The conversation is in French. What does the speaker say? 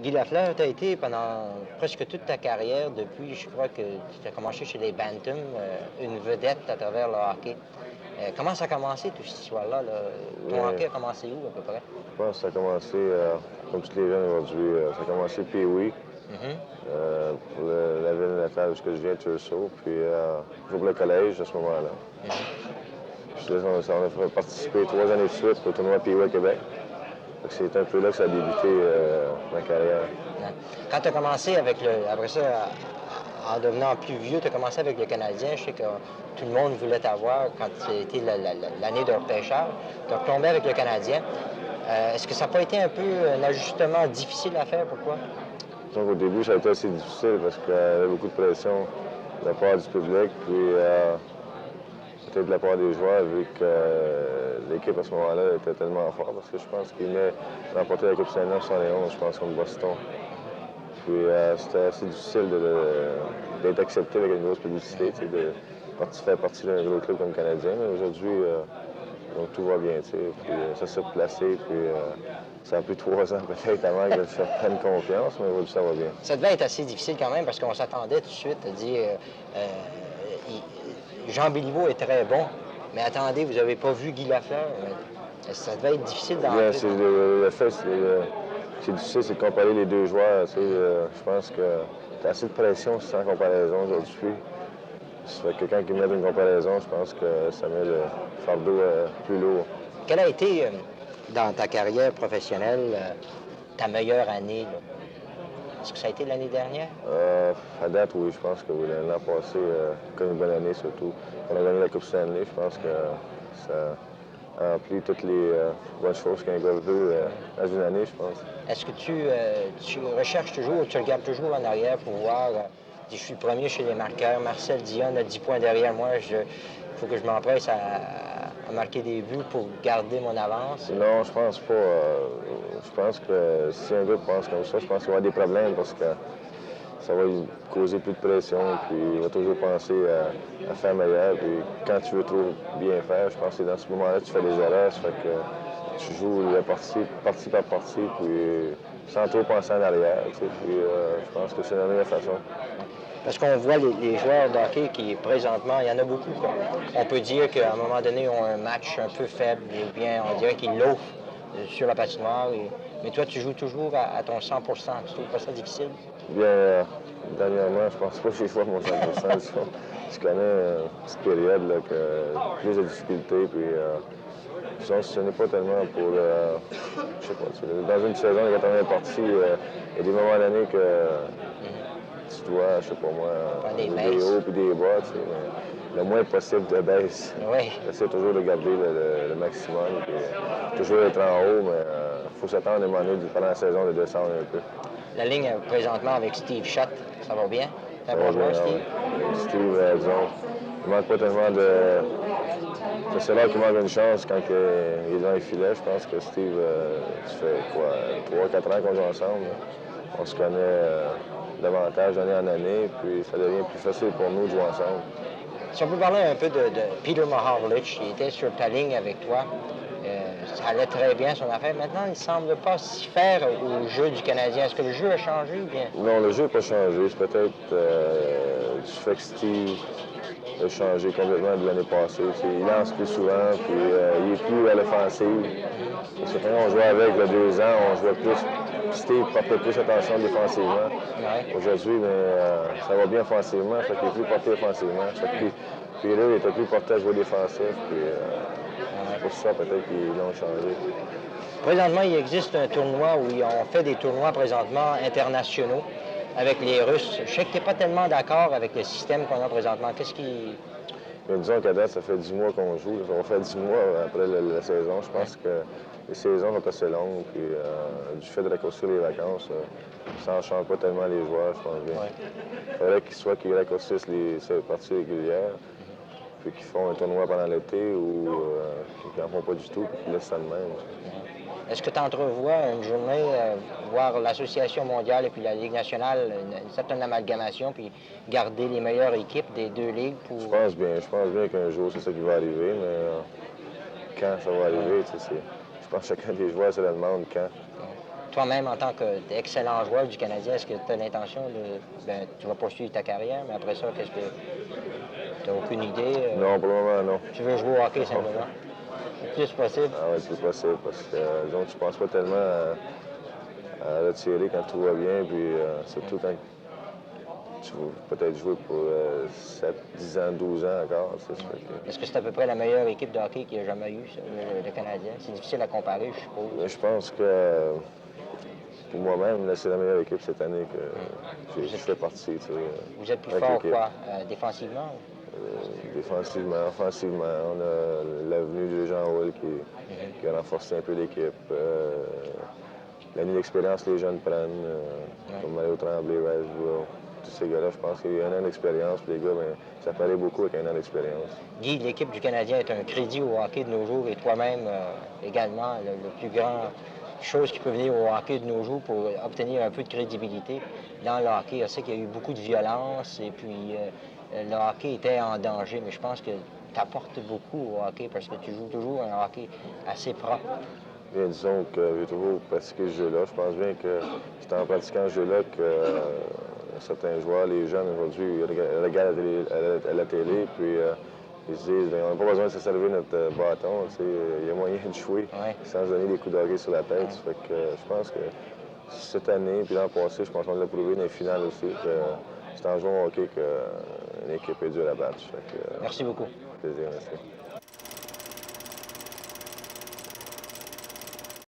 Guy Lafleur, tu as été pendant presque toute ta carrière, depuis, je crois que tu as commencé chez les Bantams, une vedette à travers le hockey. Comment ça a commencé, toute cette histoire-là? Là? Ton Bien, hockey a commencé où, à peu près? je pense que ça a commencé, comme tous les jeunes aujourd'hui, ça a commencé Pee-Wee, Mhm. pour la ville natale où je viens, Tursault, puis pour le collège à ce moment-là. Puis là, on a fait participer 3 années de suite au tournoi Pee-Wee à Québec. Fait que c'est un peu là que ça a débuté ma carrière. Ouais. Quand tu as commencé avec le. Après ça, en devenant plus vieux, tu as commencé avec le Canadien. Je sais que tout le monde voulait t'avoir quand c'était l'année de repêchage. Tu as retombé avec le Canadien. Est-ce que ça n'a pas été un peu un ajustement difficile à faire? Pourquoi? Donc au début, ça a été assez difficile parce qu'il y avait beaucoup de pression de la part du public, puis peut-être de la part des joueurs, vu que l'équipe à ce moment-là était tellement forte, parce que je pense qu'ils venaient remporter la Coupe Stanley en 71, je pense, contre Boston. Puis c'était assez difficile d'être accepté avec une grosse publicité, tu sais, de faire partie d'un gros club comme le Canadien. Mais aujourd'hui, donc tout va bien, tu sais. Puis ça s'est placé, puis ça a pris 3 ans peut-être avant que je prenne confiance, mais aujourd'hui, ça va bien. Ça devait être assez difficile quand même parce qu'on s'attendait tout de suite à dire Jean Béliveau est très bon, mais attendez, vous n'avez pas vu Guy Lafleur. Ça devait être difficile Bien, d'entrer. c'est le fait, c'est difficile, c'est de comparer les deux joueurs. Tu sais, je pense que tu as assez de pression sans comparaison aujourd'hui. Ça fait que quand ils mettent une comparaison, je pense que ça met le fardeau plus lourd. Quelle a été, dans ta carrière professionnelle, ta meilleure année? Là? Est-ce que ça a été l'année dernière? À date, oui, je pense que oui, l'an passé, comme une bonne année surtout. On a gagné la Coupe Stanley, je pense que ça a rempli toutes les bonnes choses qu'un gars veut dans une année, je pense. Est-ce que tu recherches toujours, tu regardes toujours en arrière pour voir, je suis premier chez les marqueurs, Marcel Dionne a 10 points derrière moi, il faut que je m'empresse à marquer des buts pour garder mon avance? Non, je pense pas. Je pense que si un gars pense comme ça, je pense qu'il va y avoir des problèmes parce que ça va lui causer plus de pression, puis il va toujours penser à faire meilleur. Puis quand tu veux trop bien faire, je pense que c'est dans ce moment-là que tu fais des erreurs. Ça fait que tu joues la partie par partie, puis sans trop penser en arrière. Tu sais, puis je pense que c'est la meilleure façon. Parce qu'on voit les joueurs de hockey qui, présentement, il y en a beaucoup. Quoi. On peut dire qu'à un moment donné, ils ont un match un peu faible, ou bien on dirait qu'ils loafent sur la patinoire. Mais toi, tu joues toujours à ton 100 Tu trouves pas ça difficile? Bien, dernièrement, je pense pas que j'ai joué à mon 100%. Je connais une petite période là, que plus de difficultés, puis ce n'est pas tellement pour, je sais pas, dans une saison de 80 parties, il y a des moments d'année que tu dois, je sais pas moi, Des des baisses. hauts puis des bas, tu sais, mais le moins possible de baisse. Oui. J'essaie toujours de garder le maximum, puis toujours être en haut, mais il faut s'attendre à un moment donné, pendant la saison, de descendre un peu. La ligne présentement avec Steve Schott, ça va bien? C'est un Ça va bon bien, joueur, Steve? ouais. Steve, disons, il manque pas tellement de. C'est là qu'il manque une chance quand il est dans les filets. Je pense que Steve, ça fait quoi, 3-4 ans qu'on joue ensemble. On se connaît davantage d'année en année, puis ça devient plus facile pour nous de jouer ensemble. Si on peut parler un peu de Peter Mahovlich, qui était sur ta ligne avec toi, ça allait très bien son affaire. Maintenant, il ne semble pas s'y faire au jeu du Canadien. Est-ce que le jeu a changé ou bien? Non, le jeu n'a pas changé. C'est peut-être du fait que Steve a changé complètement de l'année passée. Il lance plus souvent, puis il est plus à l'offensive. Parce que quand on jouait avec il y a 2 ans, on jouait plus. Steve portait plus attention défensivement. Ouais. Aujourd'hui, ça va bien offensivement, fait qu'il est plus porté offensivement. Puis là, il était plus porté à jouer défensif, puis c'est pour ça peut-être qu'ils l'ont changé. Présentement, il existe un tournoi où on fait des tournois présentement internationaux avec les Russes. Je sais que tu n'es pas tellement d'accord avec le système qu'on a présentement. Qu'est-ce qui... Mais disons qu'à date, ça fait 10 mois qu'on joue. Ça va faire 10 mois après la saison. Je pense que les saisons sont assez longues. Puis du fait de raccourcir les vacances, ça ne change pas tellement les joueurs, je pense bien. Il faudrait qu'ils raccourcissent les parties régulières, puis qu'ils font un tournoi pendant l'été ou qu'ils n'en font pas du tout, puis qu'ils laissent ça de même. Est-ce que tu entrevois une journée, voir l'Association mondiale et puis la Ligue nationale, une certaine amalgamation, puis garder les meilleures équipes des deux ligues pour... Je pense bien qu'un jour, c'est ça qui va arriver, mais quand ça va arriver, tu sais, je pense que chacun des joueurs se le demande quand. toi-même, en tant qu'excellent joueur du Canadien, est-ce que tu as l'intention de... Ben, tu vas poursuivre ta carrière, mais après ça, qu'est-ce que... Tu n'as aucune idée? Non, pour le moment, non. Tu veux jouer au hockey simplement? Le plus possible? Ah ouais, le plus possible, parce que donc, je pense pas tellement à retirer quand tout va bien, puis surtout quand tu vas peut-être jouer pour 7, 10 ans, 12 ans encore. Ça, Est-ce que c'est à peu près la meilleure équipe de hockey qu'il y a jamais eu, ça, le Canadien? C'est difficile à comparer, je suppose. Mais je pense que pour moi-même, là, c'est la meilleure équipe cette année que je fais partie. Tu sais, Vous êtes plus avec fort l'équipe. quoi? Défensivement? Défensivement, offensivement, on a l'avenue de Jean Roule qui a renforcé un peu l'équipe. L'année d'expérience que les jeunes prennent, comme Mario Tremblay, Rajville, tous ces gars-là, je pense qu'il y a un an d'expérience. Puis les gars, ben, ça paraît beaucoup avec un an d'expérience. Guy, l'équipe du Canadien est un crédit au hockey de nos jours et toi-même également, le plus grand chose qui peut venir au hockey de nos jours pour obtenir un peu de crédibilité dans le hockey. Je sais qu'il y a eu beaucoup de violence et puis le hockey était en danger, mais je pense que tu apportes beaucoup au hockey parce que tu joues toujours un hockey assez propre. Bien, disons que j'ai toujours pratiqué ce jeu-là. Je pense bien que c'est en pratiquant ce jeu-là que certains joueurs, les jeunes aujourd'hui, regardent à la télé, puis ils se disent on n'a pas besoin de se servir notre bâton. Il y a moyen de jouer sans se donner des coups d'hockey sur la tête. Fait que, je pense que cette année, puis l'an passé, je pense qu'on l'a prouvé dans les finales aussi, que c'est en jouant au hockey qu'une équipe est dure à battre. Merci beaucoup. Plaisir, merci.